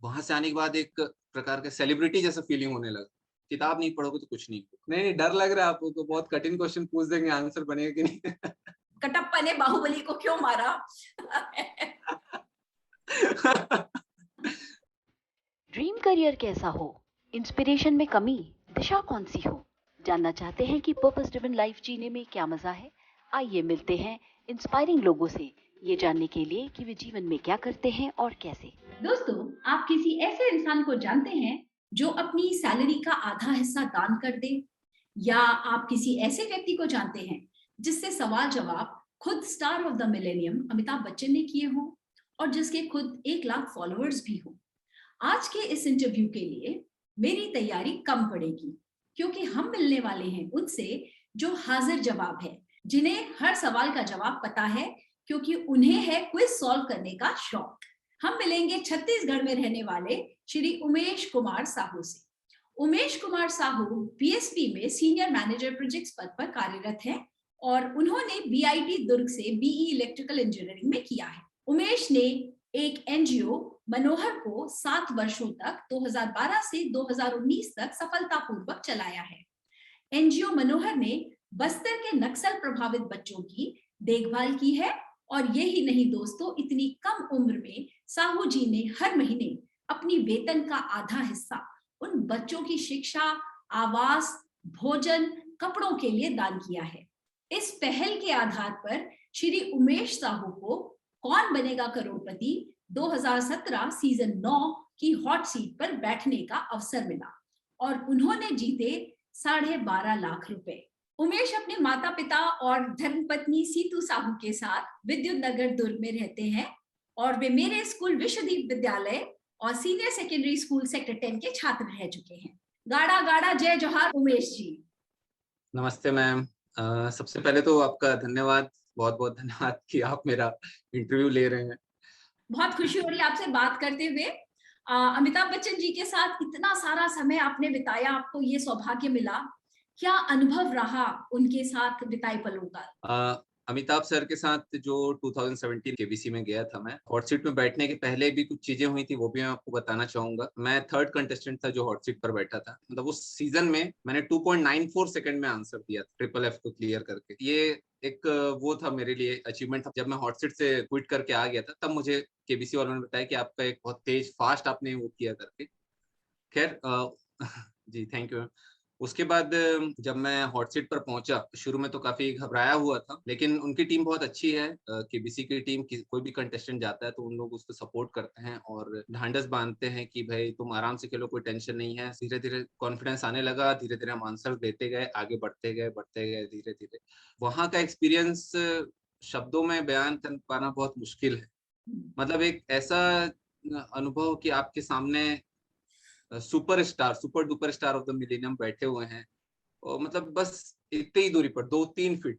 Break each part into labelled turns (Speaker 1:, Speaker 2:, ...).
Speaker 1: वहां से आने के बाद एक प्रकार का सेलिब्रिटी जैसा फीलिंग होने लगा। किताब नहीं पढ़ोगे तो कुछ नहीं होगा। नहीं, डर लग रहा है आपको, बहुत कठिन क्वेश्चन पूछ देंगे, आंसर बनेगा कि नहीं।
Speaker 2: कटप्पा ने बाहुबली को क्यों मारा?
Speaker 3: ड्रीम करियर कैसा हो, इंस्पिरेशन में कमी, दिशा कौन सी हो? जानना चाहते हैं कि पर्पस ड्रिवन लाइफ जीने में क्या मजा है? आइए मिलते हैं इंस्पायरिंग लोगों से, ये जानने के लिए कि वे जीवन में क्या करते हैं और कैसे।
Speaker 2: दोस्तों, आप किसी ऐसे इंसान को जानते हैं जो अपनी सैलरी का आधा हिस्सा दान कर दे? या आप किसी ऐसे व्यक्ति को जानते हैं जिससे सवाल जवाब खुद star of the millennium Amitabh Bachchan ने किए हों और जिसके खुद 1 लाख फॉलोअर्स भी हो? आज के इस इंटरव्यू के लिए मेरी तैयारी कम पड़ेगी, क्योंकि हम मिलने वाले हैं उनसे जो हाजिर जवाब है, जिन्हें हर सवाल का जवाब पता है, क्योंकि उन्हें है क्विज सॉल्व करने का शौक। हम मिलेंगे छत्तीसगढ़ में रहने वाले श्री उमेश कुमार साहू से। उमेश कुमार साहू बीएसपी में सीनियर मैनेजर प्रोजेक्ट्स पद पर कार्यरत हैं और उन्होंने बीआईटी दुर्ग से बीई इलेक्ट्रिकल इंजीनियरिंग में किया है। उमेश ने एक एनजीओ मनोहर को 7 वर्षों तक 2012 से 2019 तक सफलतापूर्वक चलाया है। एनजीओ मनोहर ने बस्तर के नक्सल प्रभावित बच्चों की देखभाल की है और यही नहीं दोस्तों, इतनी कम उम्र में साहू जी ने हर महीने अपनी वेतन का आधा हिस्सा उन बच्चों की शिक्षा, आवास, भोजन, कपड़ों के लिए दान किया है। इस पहल के आधार पर श्री उमेश साहू को कौन बनेगा करोड़पति 2017 सीजन 9 की हॉट सीट पर बैठने का अवसर मिला और उन्होंने जीते 12.5 लाख रुपए। उमेश अपने माता पिता और धर्मपत्नी सीतू साहू के साथ विद्युत नगर दुर्ग में रहते हैं और वे मेरे स्कूल विश्वदीप विद्यालय और सीनियर सेकेंडरी स्कूल सेक्टर 10 के छात्र रह चुके हैं। गाड़ा गाड़ा जय जोहार उमेश जी।
Speaker 1: नमस्ते मैम। सबसे पहले तो आपका धन्यवाद, बहुत बहुत धन्यवाद कि आप मेरा इंटरव्यू ले रहे हैं।
Speaker 2: बहुत खुशी हो रही है आपसे बात करते हुए। अमिताभ बच्चन जी के साथ इतना सारा समय आपने बिताया, आपको ये सौभाग्य मिला, क्या अनुभव रहा उनके साथ बिताए पलों का?
Speaker 1: अमिताभ सर के साथ जो 2017 केबीसी में गया था मैं, हॉट सीट में बैठने के पहले भी कुछ चीजें हुई थी, वो भी मैं आपको बताना चाहूंगा। मैं थर्ड कंटेस्टेंट था जो हॉट सीट पर बैठा था। मतलब उस सीजन में मैंने 2.94 सेकंड में आंसर दिया था, ट्रिपल एफ को क्लियर करके। ये एक वो था मेरे लिए अचीवमेंट था। जब मैं हॉट सीट से क्विट करके आ गया था तब मुझे केबीसी वालों ने बताया कि आपका एक बहुत तेज फास्ट आपने वो किया करके। खैर जी थैंक यू। उसके बाद जब मैं हॉट सीट पर पहुंचा, शुरू में तो काफी घबराया हुआ था, लेकिन उनकी टीम बहुत अच्छी है। केबीसी की टीम कोई भी कंटेस्टेंट जाता है तो उन लोग उसको सपोर्ट करते हैं और ढांढस बांधते हैं कि भाई तुम आराम से खेलो, कोई टेंशन नहीं है। धीरे धीरे कॉन्फिडेंस आने लगा, धीरे धीरे हम आंसर देते गए, आगे बढ़ते गए धीरे धीरे। वहां का एक्सपीरियंस शब्दों में बयान कर पाना बहुत मुश्किल है। मतलब एक ऐसा अनुभव कि आपके सामने super duper star of the millennium बैठे हुए हैं और मतलब बस इतनी ही दूरी पर 2-3 फीट,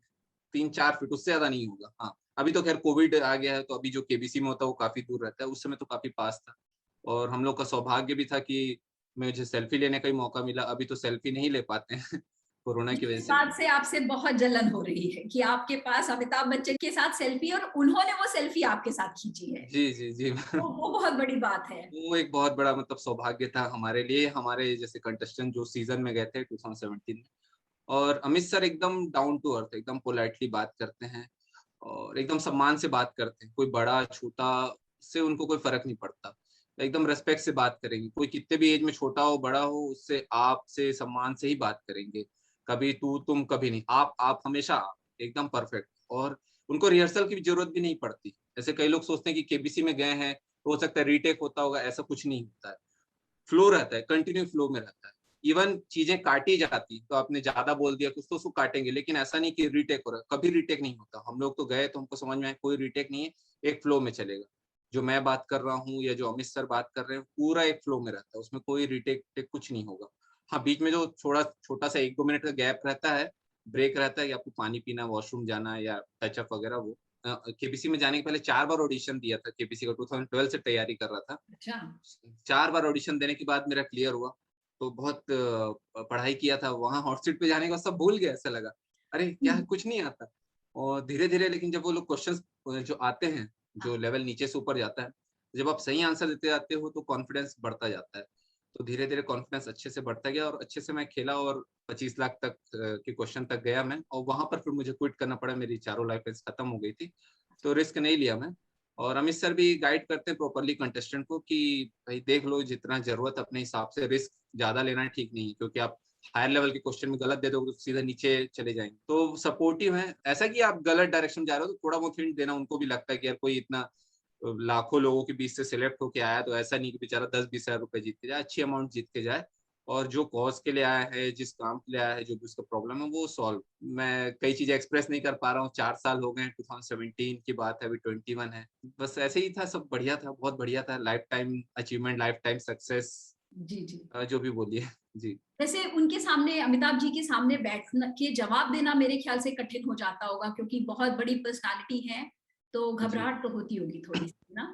Speaker 1: 3-4 फीट, उससे ज्यादा नहीं होगा। हाँ, अभी तो खैर कोविड आ गया है तो अभी जो केबीसी में होता है वो काफी दूर रहता है, उस समय तो काफी पास था। और हम लोग का सौभाग्य भी था कि मुझे सेल्फी लेने का ही मौका मिला। अभी तो सेल्फी नहीं ले पाते हैं कोरोना की वजह
Speaker 2: इस
Speaker 1: से।
Speaker 2: बात से आपसे बहुत जलन हो रही है कि आपके पास अमिताभ बच्चन के साथ सेल्फी और उन्होंने वो सेल्फी आपके साथ खींची है।
Speaker 1: जी जी जी।
Speaker 2: वो बहुत बड़ी बात है।
Speaker 1: वो एक बहुत बड़ा मतलब सौभाग्य था हमारे लिए, हमारे जैसे कंटेस्टेंट जो सीजन में गए थे 2017 में। और अमित सर एकदम डाउन टू अर्थ, एकदम पोलाइटली बात करते हैं और एकदम सम्मान से बात करते हैं। कोई बड़ा छोटा से उनको कोई फर्क नहीं पड़ता, एकदम रेस्पेक्ट से बात करेंगे। कोई कितने भी एज में छोटा हो बड़ा हो, उससे आप से सम्मान से ही बात करेंगे। कभी तू तुम कभी नहीं, आप हमेशा आप, एकदम परफेक्ट। और उनको रिहर्सल की भी जरूरत भी नहीं पड़ती। जैसे कई लोग सोचते हैं कि केबीसी में गए हैं तो हो सकता है रीटेक होता होगा, ऐसा कुछ नहीं होता है। फ्लो रहता है, कंटिन्यू फ्लो में रहता है। इवन चीजें काटी जाती तो आपने ज्यादा बोल दिया कुछ तो उसको काटेंगे, लेकिन ऐसा नहीं कि रीटेक हो रहा है, कभी रीटेक नहीं होता। हम लोग तो गए तो हमको समझ में आया कोई रीटेक नहीं है, एक फ्लो में चलेगा। जो मैं बात कर रहा हूँ या जो अमित सर बात कर रहे हैं पूरा एक फ्लो में रहता है, उसमें कोई रीटेक कुछ नहीं होगा। हाँ, बीच में जो थोड़ा छोटा सा 1-2 मिनट का गैप रहता है, ब्रेक रहता है, या आपको पानी पीना, वॉशरूम जाना या टचअप वगैरह, वो केबीसी में जाने के पहले 4 बार ऑडिशन दिया था। केबीसी का 2012 से तैयारी कर रहा था।
Speaker 2: अच्छा।
Speaker 1: 4 बार ऑडिशन देने के बाद मेरा क्लियर हुआ। तो बहुत पढ़ाई किया था। वहाँ हॉट सीट पे जाने के बाद सब भूल गया, ऐसा लगा अरे क्या कुछ नहीं आता। और धीरे धीरे लेकिन जब वो लोग क्वेश्चंस जो आते हैं, जो
Speaker 2: हाँ।
Speaker 1: लेवल नीचे से ऊपर जाता है, जब आप सही आंसर देते जाते हो तो कॉन्फिडेंस बढ़ता जाता है। तो धीरे-धीरे कॉन्फिडेंस अच्छे से बढ़ता गया और अच्छे से मैं खेला और 25 लाख तक के क्वेश्चन तक गया मैं, और वहाँ पर फिर मुझे क्विट करना पड़ा, मेरी चारों लाइफ़ खत्म हो गई थी। तो रिस्क नहीं लिया मैं। और अमित सर भी गाइड करते हैं प्रॉपर्ली कंटेस्टेंट को कि भाई देख लो जितना ज़रूरत अपने हिसाब से, रिस्क ज़्यादा लेना ठीक नहीं है, क्योंकि आप हायर लेवल के क्वेश्चन में गलत दे दोगे तो सीधा नीचे चले जाएँगे। तो सपोर्टिव हैं, ऐसा कि आप गलत डायरेक्शन में जा रहे हो तो थोड़ा बहुत हिंट देना, उनको भी लगता है कि यार कोई इतना लाखों लोगों के बीच से सिलेक्ट होके आया, तो ऐसा नहीं कि बेचारा 10-20 हज़ार रुपए जीत के जाए, अच्छी अमाउंट जीत के जाए और जो कॉज़ के लिए आया है, जिस काम के लिए आया है, जो भी उसका प्रॉब्लम है वो सॉल्व। मैं कई चीज़ें एक्सप्रेस नहीं कर पा रहा हूँ, 4 साल हो गए हैं, 2017 की बात है, अभी 21 है। बस ऐसे ही था, सब बढ़िया था, बहुत बढ़िया था, life time achievement, life time success,
Speaker 2: जी, जी।
Speaker 1: जो भी बोलिए। जी।
Speaker 2: वैसे उनके सामने, अमिताभ जी के सामने बैठ के जवाब देना मेरे ख्याल से कठिन हो जाता होगा, क्योंकि बहुत बड़ी पर्सनैलिटी है, तो
Speaker 1: जी।
Speaker 2: घबराहट तो होती होगी थोड़ी-सी ना?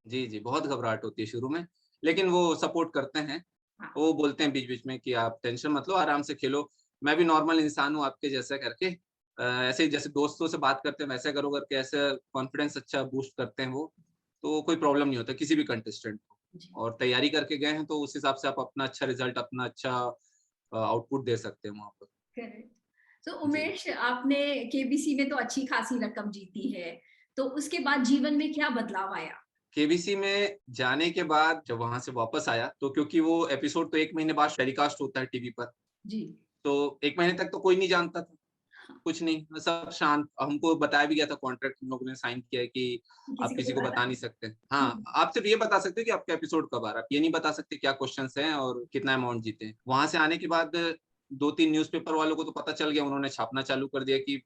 Speaker 1: जी, जी, बहुत घबराहट होती है शुरू में, लेकिन वो सपोर्ट करते हैं।
Speaker 2: हाँ,
Speaker 1: वो बोलते हैं बीच-बीच में कि आप टेंशन मत लो, आराम से खेलो। मैं भी नॉर्मल इंसान हूँ आपके जैसा करके, ऐसे ही जैसे दोस्तों से बात करते हैं वैसे करो करके, ऐसा कॉन्फिडेंस अच्छा बूस्ट करते हैं वो। तो कोई प्रॉब्लम नहीं होता किसी भी कंटेस्टेंट को,
Speaker 2: जी,
Speaker 1: और तैयारी करके गए हैं तो उस हिसाब से आप अपना अच्छा रिज़ल्ट, अपना अच्छा आउटपुट दे सकते हैं वहाँ पर।
Speaker 2: करेक्ट। तो
Speaker 1: जी।
Speaker 2: उमेश, आपने केबीसी में तो अच्छी खासी रकम जीती है, तो उसके बाद जीवन में क्या बदलाव आया?
Speaker 1: केबीसी में जाने के बाद जब वहाँ से वापस आया, तो क्योंकि वो एपिसोड तो 1 महीने बाद टेलीकास्ट होता है टीवी पर,
Speaker 2: जी,
Speaker 1: तो 1 महीने तक तो कोई नहीं जानता था,
Speaker 2: हाँ,
Speaker 1: कुछ नहीं, सब शांत। हमको बताया भी गया था, कॉन्ट्रैक्ट हम लोगों ने साइन किया है कि आप
Speaker 2: किसी को
Speaker 1: किसी को
Speaker 2: बताना
Speaker 1: बता नहीं
Speaker 2: नहीं।
Speaker 1: सकते। हाँ,
Speaker 2: हुँ,
Speaker 1: आप सिर्फ़ ये बता सकते हो कि आपका एपिसोड कब आ रहा है, आप ये नहीं बता सकते क्या क्वेश्चन्स हैं और कितना अमाउंट जीते हैं। वहाँ से आने के बाद 2-3 न्यूज़पेपर वालों को तो पता चल गया, उन्होंने छापना चालू कर दिया कि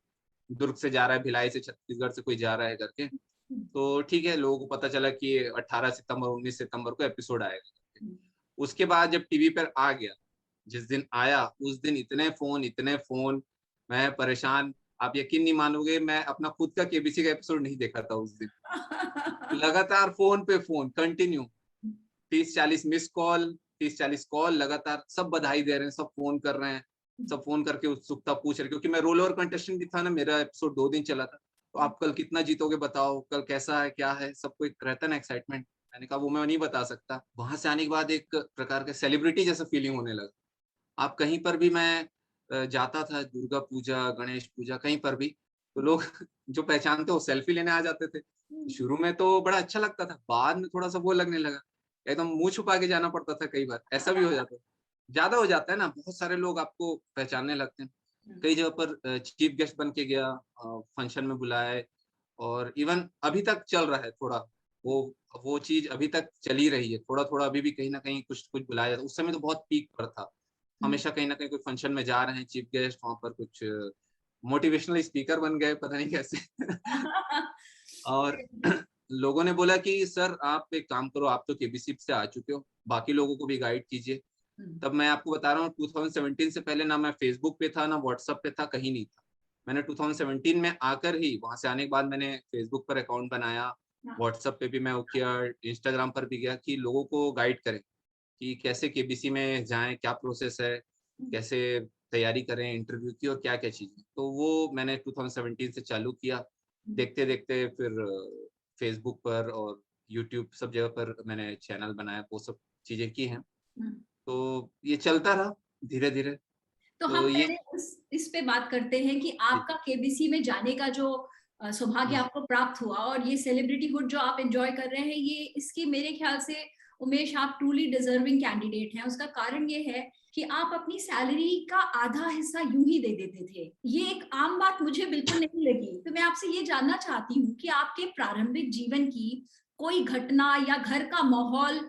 Speaker 1: दुर्ग से जा रहा है, भिलाई से, छत्तीसगढ़ से कोई जा रहा है करके।
Speaker 2: हुँ,
Speaker 1: तो ठीक है, लोगों को पता चला कि 18 सितंबर, 19 सितंबर को एपिसोड आएगा।
Speaker 2: हुँ।
Speaker 1: उसके बाद जब टीवी पर आ गया, जिस दिन आया, उस दिन इतने फ़ोन, मैं परेशान। आप यकीन नहीं मानोगे, मैं अपना खुद का केबीसी का एपिसोड नहीं देखा था उस दिन। लगातार फ़ोन पे phone, continue 30-40 missed call, 30-40 call लगातार, सब बधाई दे रहे हैं, सब फ़ोन कर रहे हैं, सब फ़ोन करके उत्सुकता पूछ रहे हैं, क्योंकि मैं रोल ओवर कंटेस्टेंट भी था ना, मेरा एपिसोड 2 दिन चला था। तो आप कल कितना जीतोगे बताओ, कल कैसा है, क्या है? सबको एक रहता है ना एक्साइटमेंट। मैंने कहा वो मैं नहीं बता सकता। वहाँ से आने के बाद एक प्रकार का सेलिब्रिटी जैसा फीलिंग होने लगा। आप कहीं पर भी, मैं जाता था, दुर्गा पूजा, गणेश पूजा, कहीं पर भी, तो लोग जो पहचानते वो सेल्फी लेने आ जाते थे। शुरू में तो बड़ा अच्छा लगता था, बाद में थोड़ा-सा वो लगने लगा, एकदम मुँह छुपा के जाना पड़ता था कई बार, ऐसा भी हो जाता है। ज़्यादा हो जाता है ना, बहुत सारे लोग आपको पहचानने लगते हैं। कई जगह पर चीफ गेस्ट बन के गया, फंक्शन में बुलाए, और इवन अभी तक चल रहा है थोड़ा, वो वो चीज़ अभी तक चल ही रही है, थोड़ा-थोड़ा अभी भी कहीं न कहीं कुछ-कुछ बुलाया जाता है। उस समय तो बहुत पीक पर था। हमेशा कहीं न कहीं कोई फंक्शन में जा रहे हैं, चीफ गेस्ट, वहाँ पर कुछ मोटिवेशनल स्पीकर बन गए, पता नहीं कैसे। और लोगों ने बोला कि सर आप एक काम करो, आप तो केबीसी से आ चुके हो, बाकी लोगों को भी गाइड कीजिए। तब मैं आपको बता रहा हूँ, 2017 से पहले ना मैं फेसबुक पे था, ना व्हाट्सएप पे था, कहीं नहीं था। मैंने 2017 में आकर ही, वहाँ से आने के बाद मैंने फेसबुक पर अकाउंट बनाया, व्हाट्सएप पे भी मैं वो किया, इंस्टाग्राम पर भी गया कि लोगों को गाइड करें कि कैसे केबीसी में जाएँ, क्या प्रोसेस है, कैसे तैयारी करें इंटरव्यू की, और क्या-क्या चीज़ें। तो वो मैंने 2017 से चालू किया। देखते-देखते फिर फेसबुक पर और यूट्यूब सब जगह पर मैंने चैनल बनाया, वो सब चीज़ें की हैं। तो ये चलता रहा धीरे-धीरे।
Speaker 2: तो
Speaker 1: तो
Speaker 2: हम
Speaker 1: ये
Speaker 2: पहले इस पे बात करते हैं कि
Speaker 1: जी,
Speaker 2: आपका केबीसी में जाने का जो सौभाग्य
Speaker 1: जी,
Speaker 2: आपको प्राप्त हुआ और ये सेलिब्रिटीहुड जो आप एन्जॉय कर रहे हैं, ये इसकी मेरे ख्याल से उमेश, आप ट्रूली डिजर्विंग कैंडिडेट हैं। उसका कारण ये है कि आप अपनी सैलरी का आधा हिस्सा यूँ ही दे देते थे। ये एक आम बात मुझे बिल्कुल नहीं लगी। तो मैं आपसे ये जानना चाहती हूँ कि आपके प्रारंभिक जीवन की कोई घटना या घर का माहौल,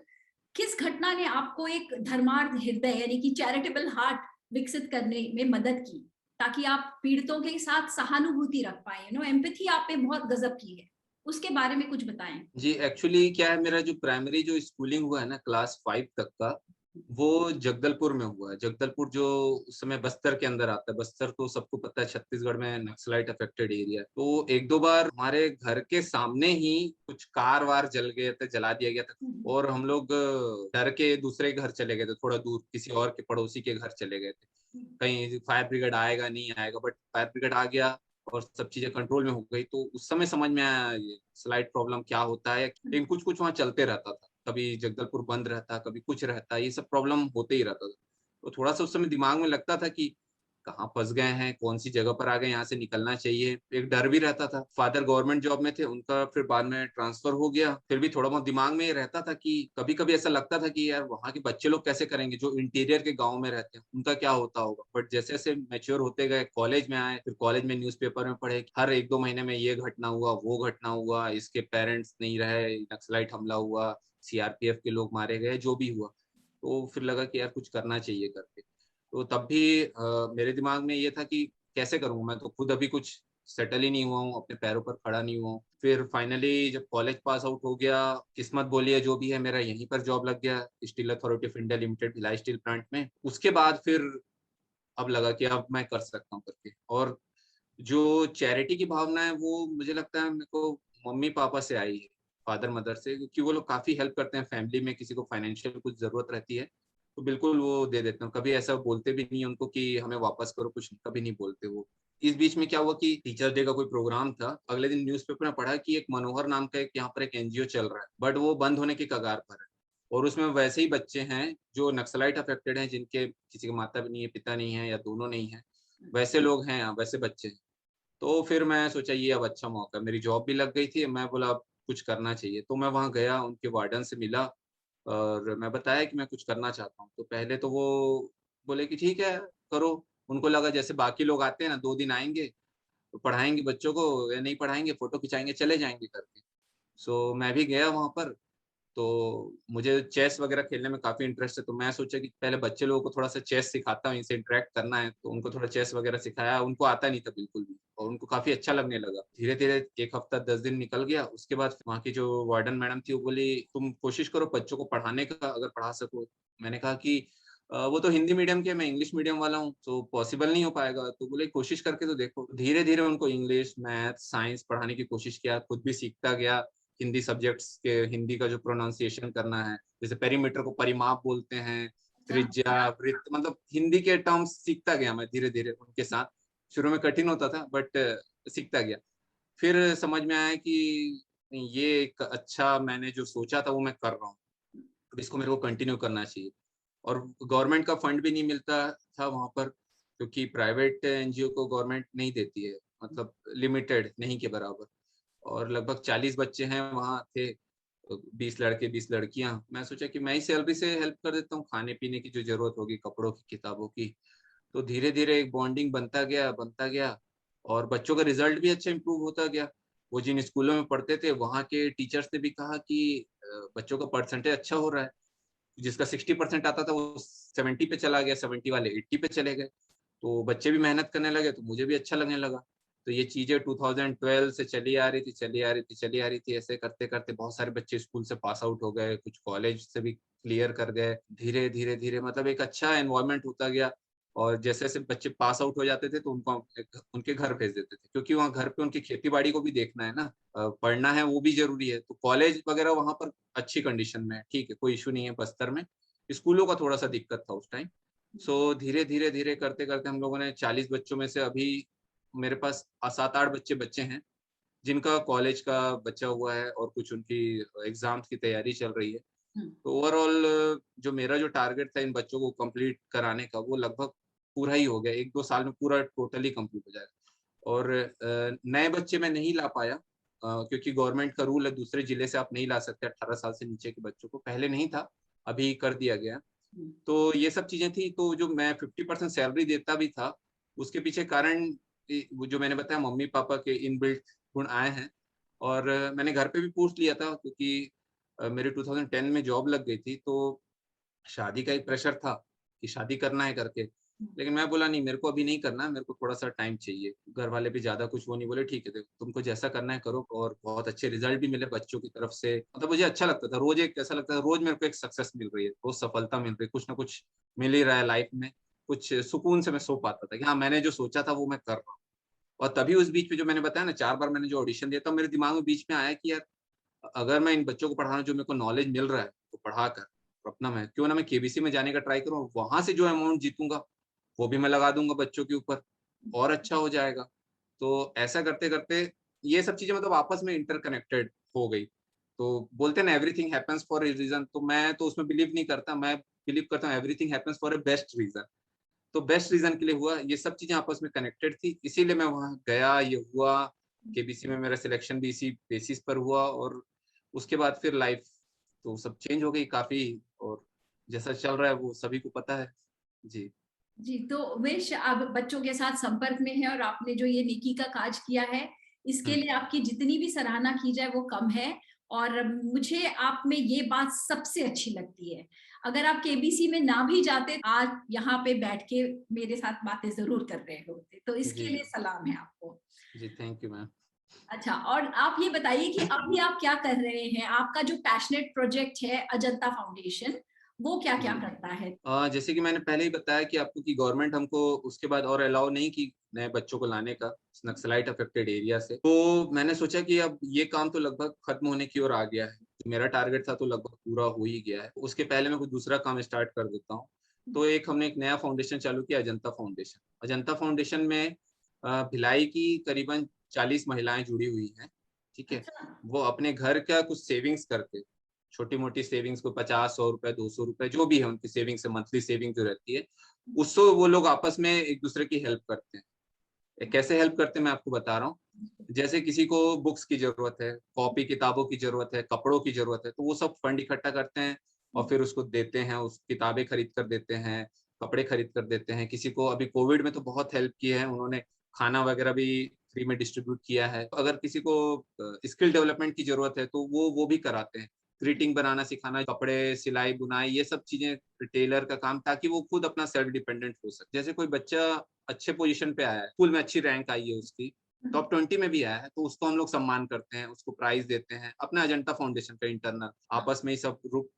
Speaker 2: किस घटना ने आपको एक धर्मार्थ हृदय यानी कि चैरिटेबल हार्ट विकसित करने में मदद की, ताकि आप पीड़ितों के साथ सहानुभूति रख पाए, एम्पैथी आप पे बहुत गजब की है, उसके बारे में कुछ बताएं।
Speaker 1: जी, एक्चुअली क्या है, मेरा जो प्राइमरी जो स्कूलिंग हुआ है ना क्लास 5 तक का, वो जगदलपुर में हुआ है। जगदलपुर जो उस समय बस्तर के अंदर आता है। बस्तर तो सबको पता है छत्तीसगढ़ में नक्सलाइट अफेक्टेड एरिया है। तो 1-2 बार हमारे घर के सामने ही कुछ कार-वार जल गए थे, जला दिया गया था, और हम लोग डर के दूसरे घर चले गए थे, थोड़ा दूर किसी और के पड़ोसी के घर चले गए थे। कहीं फायर ब्रिगेड आएगा, नहीं आएगा, बट फायर ब्रिगेड आ गया, और सब चीजें कंट्रोल में हो गई, तो उस समय समझ में आया ये स्लाइट प्रॉब्लम क्या होता है। लेकिन कुछ कुछ वहाँ चलते रहता था, कभी जगदलपुर बंद रहता, कभी कुछ रहता, ये सब प्रॉब्लम होते ही रहता था। तो थोड़ा सा उस समय दिमाग में लगता था कि कहाँ फंस गए हैं, कौन सी जगह पर आ गए, यहाँ से निकलना चाहिए। एक डर भी रहता था। फादर गवर्नमेंट जॉब में थे, उनका फिर बाद में ट्रांसफर हो गया। फिर भी थोड़ा बहुत दिमाग में ये रहता था कि कभी कभी ऐसा लगता था कि यार वहाँ के बच्चे लोग कैसे करेंगे, जो इंटीरियर के गाँव में रहते हैं, उनका क्या होता होगा। बट जैसे जैसे मैच्योर होते गए, कॉलेज में आए, फिर कॉलेज में न्यूज़पेपर में पढ़े, हर एक दो महीने में ये घटना हुआ, वो घटना हुआ, इसके पेरेंट्स नहीं रहे, नक्सलाइट हमला हुआ, सीआरपीएफ के लोग मारे गए, जो भी हुआ। तो फिर लगा कि यार कुछ करना चाहिए करके। तो तब भी मेरे दिमाग में ये था कि कैसे करूँ, मैं तो खुद अभी कुछ सेटल ही नहीं हुआ हूँ, अपने पैरों पर खड़ा नहीं हुआ हूँ। फिर फाइनली जब कॉलेज पास आउट हो गया, किस्मत बोलिए जो भी है, मेरा यहीं पर जॉब लग गया, steel authority of India limited, Bhilai steel plant में। उसके बाद फिर अब लगा कि अब मैं कर सकता हूँ करके। और जो चैरिटी की भावना है वो मुझे लगता है मेरे को मम्मी पापा से आई है, फादर मदर से, क्योंकि वो लोग काफी हेल्प करते हैं फैमिली में। किसी को फाइनेंशियल कुछ जरूरत रहती है तो बिल्कुल वो दे देते हैं। कभी ऐसा बोलते भी नहीं उनको कि हमें वापस करो, कुछ कभी नहीं बोलते वो। इस बीच में क्या हुआ कि टीचर्स डे का कोई प्रोग्राम था, अगले दिन न्यूज़पेपर में पढ़ा कि एक मनोहर नाम का एक यहाँ पर एक एनजीओ चल रहा है, बट वो बंद होने की कगार पर है। और उसमें वैसे ही बच्चे हैं जो नक्सलाइट अफेक्टेड हैं, जिनके किसी के माता भी नहीं है, पिता नहीं है, या दोनों नहीं है, वैसे लोग हैं यहाँ, वैसे बच्चे हैं। तो फिर मैं सोचा ये अब अच्छा मौका है, मेरी जॉब भी लग गई थी, मैं बोला अब कुछ करना चाहिए। तो मैं वहाँ गया, उनके वार्डन से मिला और मैं बताया कि मैं कुछ करना चाहता हूँ। तो पहले तो वो बोले कि ठीक है, करो। उनको लगा जैसे बाकी लोग आते हैं ना, 2 दिन आएँगे, तो पढ़ाएँगे बच्चों को या नहीं पढ़ाएँगे, फ़ोटो खिंचाएँगे, चले जाएँगे करके। सो मैं भी गया वहाँ पर। तो मुझे चेस वगैरह खेलने में काफ़ी इंटरेस्ट है, तो मैं सोचा कि पहले बच्चे लोगों को थोड़ा-सा चेस सिखाता हूँ, इनसे इंटरैक्ट करना है, तो उनको थोड़ा चेस वगैरह सिखाया। उनको आता नहीं था बिल्कुल भी और उनको काफ़ी अच्छा लगने लगा। धीरे-धीरे 1 हफ्ता 10 दिन निकल गया, उसके बाद वहाँ की जो वार्डन मैडम थी, वो बोली, "तुम कोशिश करो बच्चों को पढ़ाने का, अगर पढ़ा सको।" मैंने कहा कि "वो तो हिंदी मीडियम के, मैं इंग्लिश मीडियम वाला हूँ, तो पॉसिबल नहीं हो पाएगा।" तो बोले, "कोशिश करके तो देखो।" धीरे-धीरे उनको इंग्लिश, मैथ, साइंस पढ़ाने की कोशिश किया, खुद भी सीखता गया। हिंदी सब्जेक्ट्स के हिंदी का जो प्रोनाउंसिएशन करना है, जैसे पेरीमीटर को परिमाप बोलते हैं, त्रिज्या, वृत्त, मतलब हिंदी के टर्म्स सीखता गया मैं धीरे-धीरे उनके साथ। शुरू में कठिन होता था बट सीखता गया। फिर समझ में आया कि ये एक अच्छा, मैंने जो सोचा था वो मैं कर रहा हूँ, अब इसको मेरे को कंटिन्यू करना चाहिए। और गवर्नमेंट का फंड भी नहीं मिलता था वहाँ पर, क्योंकि प्राइवेट एनजीओ को गवर्नमेंट नहीं देती है, मतलब लिमिटेड, नहीं के बराबर। और लगभग 40 बच्चे हैं वहाँ थे, 20 लड़के 20 लड़कियाँ। मैं सोचा कि मैं ही सैलरी से हेल्प कर देता हूँ, खाने-पीने की जो ज़रूरत होगी, कपड़ों की, किताबों की। तो धीरे-धीरे एक बॉन्डिंग बनता गया और बच्चों का रिज़ल्ट भी अच्छा इम्प्रूव होता गया। वो जिन स्कूलों में पढ़ते थे, वहाँ के टीचर्स ने भी कहा कि बच्चों का परसेंटेज अच्छा हो रहा है। जिसका 60% आता था वो 70 पे चला गया, 70 वाले 80 पे चले गए। तो बच्चे भी मेहनत करने लगे, तो मुझे भी अच्छा लगने लगा। तो ये चीज़ें 2012 से चली आ रही थी, चली आ रही थी, चली आ रही थी। ऐसे करते-करते बहुत सारे बच्चे स्कूल से पास आउट हो गए, कुछ कॉलेज से भी क्लियर कर गए। धीरे-धीरे मतलब एक अच्छा एनवायरनमेंट होता गया। और जैसे-जैसे बच्चे पास आउट हो जाते थे तो उनको एक उनके घर भेज देते थे, क्योंकि वहाँ घर पे उनकी खेती-बाड़ी को भी देखना है ना। पढ़ना है वो भी ज़रूरी है। तो कॉलेज वगैरह वहाँ पर अच्छी कंडीशन में है, ठीक है, कोई इश्यू नहीं है बस्तर में। स्कूलों का थोड़ा-सा दिक्कत था उस टाइम। सो धीरे-धीरे करते-करते हम लोगों ने 40 बच्चों में से अभी मेरे पास 7-8 बच्चे बचे हैं, जिनका कॉलेज का बचा हुआ है और कुछ उनकी एग्ज़ाम्स की तैयारी चल रही है।
Speaker 2: हुँ,
Speaker 1: तो ओवरऑल जो मेरा जो टारगेट था इन बच्चों को कंप्लीट कराने का, वो लगभग पूरा ही हो गया। 1-2 साल में पूरा टोटली कंप्लीट हो जाएगा। और नए बच्चे मैं नहीं ला पाया, क्योंकि गवर्नमेंट का रूल है, दूसरे जिले से आप नहीं ला सकते 18 साल से नीचे के बच्चों को। पहले नहीं था, अभी कर दिया गया।
Speaker 2: हुँ,
Speaker 1: तो ये सब चीज़ें थी, तो जो मैं 50% सैलरी देता भी था, उसके पीछे कारण वो जो मैंने बताया, मम्मी-पापा के इनबिल्ट गुण आए हैं। और मैंने घर पे भी पूछ लिया था, क्योंकि मेरे 2010 में जॉब लग गई थी, तो शादी का एक प्रेशर था कि शादी करना है करके।
Speaker 2: हुँ,
Speaker 1: लेकिन मैं बोला नहीं, मेरे को अभी नहीं करना है, मेरे को थोड़ा-सा टाइम चाहिए। घर वाले भी ज़्यादा कुछ वो नहीं बोले, ठीक है देखो तुमको जैसा करना है करो। और बहुत अच्छे रिज़ल्ट भी मिले बच्चों की तरफ से। मतलब मुझे अच्छा लगता था, रोज़ एक ऐसा लगता था, रोज़ मेरे को एक सक्सेस मिल रही है, रोज़ सफलता मिल रही है, कुछ ना कुछ मिल ही रहा है लाइफ में। कुछ सुकून से मैं सो पाता था कि हाँ, मैंने जो सोचा था वो मैं कर रहा हूँ। और तभी उस बीच में जो मैंने बताया ना, 4 बार मैंने जो ऑडिशन दिया, तब मेरे दिमाग में बीच में आया कि यार अगर मैं इन बच्चों को पढ़ा रहा हूँ, जो मेरे को नॉलेज मिल रहा है, वो पढ़ाकर, और अपना मैं क्यों ना मैं केबीसी में जाने का ट्राई करूँ, वहाँ से जो अमाउंट जीतूँगा, वो भी मैं लगा दूँगा बच्चों के ऊपर, और अच्छा हो जाएगा। तो ऐसा करते करते ये सब चीजें मतलब आपस में इंटरकनेक्टेड हो गई। तो बोलते हैं ना everything happens for a reason, तो मैं तो उसमें बिलीव नहीं करता, मैं बिलीव करता हूँ everything happens for a best reason. तो बेस्ट रीजन के लिए हुआ, ये सब चीजें आपस में कनेक्टेड थी, इसीलिए मैं वहां गया, ये हुआ। केबीसी में मेरा सिलेक्शन भी इसी बेसिस पर हुआ, और उसके बाद फिर लाइफ तो सब चेंज हो गई काफी, और जैसा चल रहा है वो सभी को पता है। जी।
Speaker 2: जी, तो उमेश आप बच्चों के साथ संपर्क में है और आपने जो ये नेकी का काज किया है, इसके
Speaker 1: हम्म।
Speaker 2: लिए आपकी जितनी भी सराहना की जाए वो कम है। और मुझे आप में ये बात सबसे अच्छी लगती है। अगर आप केबीसी में ना भी जाते, आज यहाँ पे बैठ के मेरे साथ बातें ज़रूर कर रहे होते। तो इसके
Speaker 1: जी।
Speaker 2: लिए सलाम है आपको।
Speaker 1: जी, थैंक यू मैम।
Speaker 2: अच्छा, और आप ये बताइए कि अभी आप क्या कर रहे हैं? आपका जो पैशनेट प्रोजेक्ट है अजंता फाउंडेशन, वो क्या-क्या
Speaker 1: जी।
Speaker 2: करता है?
Speaker 1: जैसे कि मैंने पहले ही बताया कि आपको कि गवर्नमेंट हमको उसके बाद और अलाउ नहीं की नए बच्चों को लाने का नक्सलाइट अफेक्टेड एरिया से। तो मैंने सोचा कि अब ये काम तो लगभग खत्म होने की ओर आ गया है। जो मेरा टारगेट था तो लगभग पूरा हो ही गया है। उसके पहले मैं कुछ दूसरा काम स्टार्ट कर देता हूँ। तो हमने एक नया फाउंडेशन चालू किया, अजंता फाउंडेशन। अजंता फाउंडेशन में भिलाई की करीबन 40 महिलाएं जुड़ी हुई हैं। ठीक है।
Speaker 2: अच्छा।
Speaker 1: वो अपने घर का कुछ सेविंग्स करके, छोटी मोटी सेविंग्स को 50-100 रुपए 200 रुपए जो भी है उनकी सेविंग से, मंथली सेविंग जो रहती है, उससे वो लोग आपस में एक दूसरे की हेल्प करते हैं। कैसे हेल्प करते हैं मैं आपको बता रहा हूँ। जैसे किसी को बुक्स की जरूरत है, कॉपी किताबों की जरूरत है, कपड़ों की जरूरत है, तो वो सब फंड इकट्ठा करते हैं और फिर उसको देते हैं, उस किताबें खरीद कर देते हैं, कपड़े खरीद कर देते हैं। किसी को अभी कोविड में तो बहुत हेल्प की है उन्होंने, खाना वगैरह भी फ्री में डिस्ट्रीब्यूट किया है। तो अगर किसी को स्किल डेवलपमेंट की जरूरत है तो वो भी कराते हैं। ग्रीटिंग बनाना सिखाना, कपड़े सिलाई बुनाई, ये सब चीजें, टेलर का काम, ताकि वो खुद अपना सेल्फ डिपेंडेंट हो सके। जैसे कोई बच्चा अच्छे पोजीशन पे आया है, स्कूल में अच्छी रैंक आई है उसकी, टॉप 20 में भी आया है, तो उसको हम लोग सम्मान करते हैं, उसको प्राइज देते हैं। अपना अजंता फाउंडेशन का इंटरनल आपस में ही सब ग्रुप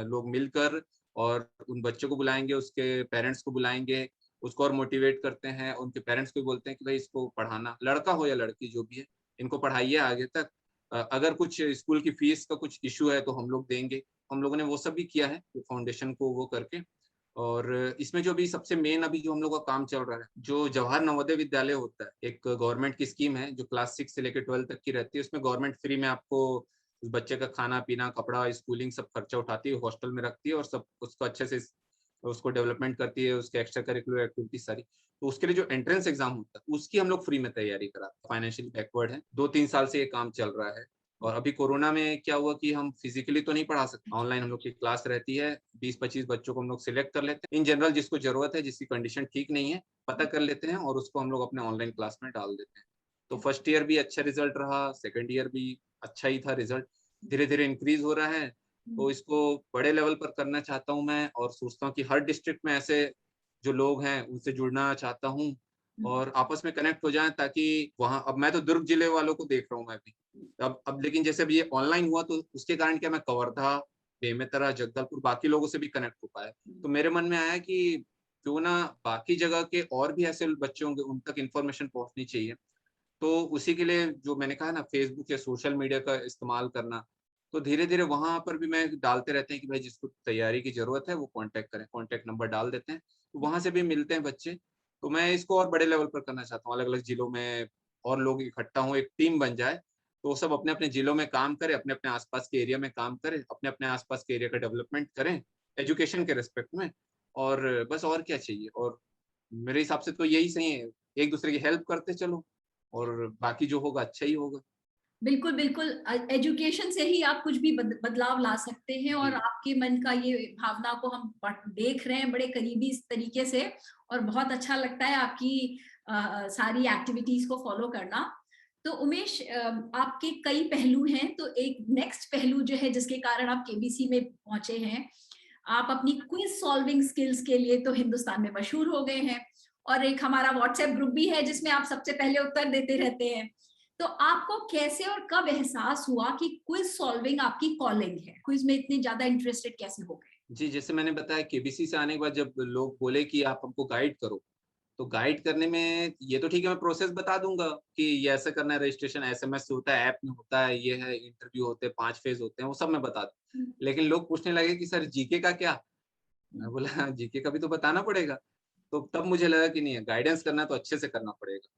Speaker 1: लोग मिलकर, और उन बच्चों को बुलाएंगे, उसके पेरेंट्स को बुलाएंगे, उसको और मोटिवेट करते हैं। उनके पेरेंट्स को भी बोलते हैं कि भाई इसको पढ़ाना, लड़का हो या लड़की जो भी है, इनको पढ़ाइए आगे तक। अगर कुछ स्कूल की फीस का कुछ इशू है तो हम लोग देंगे। हम लोगों ने वो सब भी किया है फाउंडेशन को वो करके। और इसमें जो भी सबसे मेन अभी जो हम लोग का काम चल रहा है, जो जवाहर नवोदय विद्यालय होता है, एक गवर्नमेंट की स्कीम है जो क्लास 6 से लेकर 12 तक की रहती है। उसमें गवर्नमेंट फ्री में आपको उस बच्चे का खाना पीना कपड़ा स्कूलिंग सब खर्चा उठाती है, हॉस्टल में रखती है और सब उसको अच्छे से उसको डेवलपमेंट करती है, उसके एक्स्ट्रा करिकुलर एक्टिविटी सारी। तो उसके लिए जो एंट्रेंस एग्जाम होता है उसकी हम लोग फ्री में तैयारी कराते हैं। फाइनेंशियली बैकवर्ड है, 2-3 साल से ये काम चल रहा है। और अभी कोरोना में क्या हुआ कि हम फिजिकली तो नहीं पढ़ा सकते, ऑनलाइन हम लोग की क्लास रहती है। 20-25 बच्चों को हम लोग सिलेक्ट कर लेते हैं, इन जनरल जिसको जरूरत है, जिसकी कंडीशन ठीक नहीं है, पता कर लेते हैं और उसको हम लोग अपने ऑनलाइन क्लास में डाल देते हैं। तो फर्स्ट ईयर भी अच्छा रिजल्ट रहा, सेकेंड ईयर भी अच्छा ही था रिजल्ट। धीरे धीरे इंक्रीज हो रहा है। तो इसको बड़े लेवल पर करना चाहता हूँ मैं, और सोचता हूँ कि हर डिस्ट्रिक्ट में ऐसे जो लोग हैं उनसे जुड़ना चाहता हूँ और आपस में कनेक्ट हो जाएं, ताकि वहाँ, अब मैं तो दुर्ग जिले वालों को देख रहा हूँ मैं भी। अब लेकिन जैसे अब ये ऑनलाइन हुआ तो उसके कारण क्या मैं कवर्धा, बेमेतरा, जगदलपुर बाकी लोगों से भी कनेक्ट हो पाया। तो मेरे मन में आया कि क्यों ना बाकी जगह के और भी ऐसे बच्चे होंगे, उन तक इन्फॉर्मेशन पहुंचनी चाहिए। तो उसी के लिए जो मैंने कहा ना, फेसबुक या सोशल मीडिया का इस्तेमाल करना। तो धीरे धीरे वहां पर भी मैं डालते रहते हैं कि भाई जिसको तैयारी की जरूरत है वो कांटेक्ट करें, कांटेक्ट नंबर डाल देते हैं, तो वहां से भी मिलते हैं बच्चे। तो मैं इसको और बड़े लेवल पर करना चाहता हूँ, अलग अलग जिलों में और लोग इकट्ठा हों, एक टीम बन जाए, तो वो सब अपने अपने जिलों में काम करें, अपने अपने आसपास के एरिया में काम करें, अपने अपने आसपास के एरिया का डेवलपमेंट करें एजुकेशन के रिस्पेक्ट में। और बस और क्या चाहिए। और मेरे हिसाब से तो यही सही है, एक दूसरे की हेल्प करते चलो और बाकी जो होगा अच्छा ही होगा।
Speaker 2: बिल्कुल, बिल्कुल। एजुकेशन से ही आप कुछ भी बदलाव ला सकते हैं और
Speaker 1: जी।
Speaker 2: आपके मन का ये भावना को हम देख रहे हैं बड़े करीबी इस तरीके से, और बहुत अच्छा लगता है आपकी सारी एक्टिविटीज को फॉलो करना। तो उमेश, आपके कई पहलू हैं, तो एक नेक्स्ट पहलू जो है जिसके कारण आप केबीसी में पहुंचे हैं, आप अपनी क्विज सॉल्विंग स्किल्स के लिए तो हिंदुस्तान में मशहूर हो गए हैं, और एक हमारा व्हाट्सएप ग्रुप भी है जिसमें आप सबसे पहले उत्तर देते रहते हैं। तो आपको कैसे और कब एहसास हुआ कि क्विज सॉल्विंग आपकी कॉलिंग है? क्विज में इतने ज्यादा इंटरेस्टेड कैसे हो गए?
Speaker 1: जी, जैसे मैंने बताया केबीसी से आने के बाद जब लोग बोले कि आप हमको गाइड करो, तो गाइड करने में ये तो ठीक है, मैं प्रोसेस बता दूंगा कि ये ऐसे करना है, रजिस्ट्रेशन एसएमएस से होता है, ऐप में होता है, ये है, इंटरव्यू होते हैं, 5 फेज होते हैं, वो सब मैं बता दूं। लेकिन लोग पूछने लगे कि सर जीके का क्या? मैं बोला जीके का भी तो बताना पड़ेगा। तो तब मुझे लगा कि नहीं है, गाइडेंस करना तो अच्छे से करना पड़ेगा।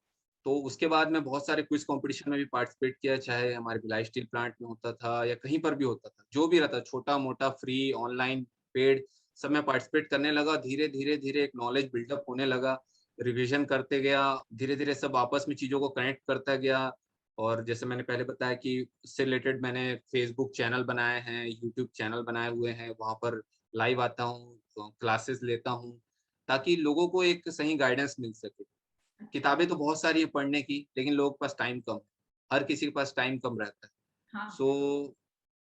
Speaker 1: तो उसके बाद मैं बहुत सारे क्विज कंपटीशन में भी पार्टिसिपेट किया, चाहे हमारे भिलाई स्टील प्लांट में होता था या कहीं पर भी होता था, जो भी रहता, छोटा मोटा, फ्री, ऑनलाइन, पेड, सब में पार्टिसिपेट करने लगा। धीरे धीरे धीरे एक नॉलेज बिल्डअप होने लगा, रिवीजन करते गया, धीरे धीरे सब आपस में चीजों को कनेक्ट करता गया। और जैसे मैंने पहले बताया कि इससे रिलेटेड मैंने फेसबुक चैनल बनाए हैं, यूट्यूब चैनल बनाए हुए हैं, वहां पर लाइव आता हूँ, क्लासेस लेता हूँ, ताकि लोगों को एक सही गाइडेंस मिल सके। किताबें तो बहुत सारी हैं पढ़ने की, लेकिन लोगों के पास टाइम कम है, हर किसी के पास टाइम कम रहता है।
Speaker 2: हाँ,
Speaker 1: सो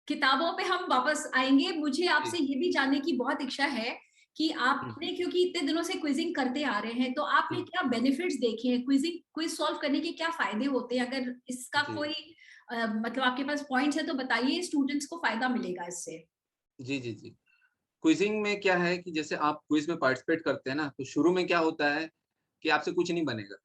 Speaker 2: किताबों पे हम वापस आएंगे। मुझे आपसे ये भी जानने की बहुत इच्छा है कि आपने, क्योंकि इतने दिनों से क्विजिंग करते आ रहे हैं, तो आपने क्या बेनिफिट्स देखे हैं? क्विज सॉल्व करने के क्या फायदे होते हैं? अगर इसका
Speaker 1: जी
Speaker 2: कोई मतलब आपके पास पॉइंट्स है तो बताइए, स्टूडेंट्स को फायदा मिलेगा इससे।
Speaker 1: जी जी जी। क्विजिंग में क्या है कि जैसे आप क्विज में पार्टिसिपेट करते हैं ना, तो शुरू में क्या होता है कि आपसे कुछ नहीं बनेगा,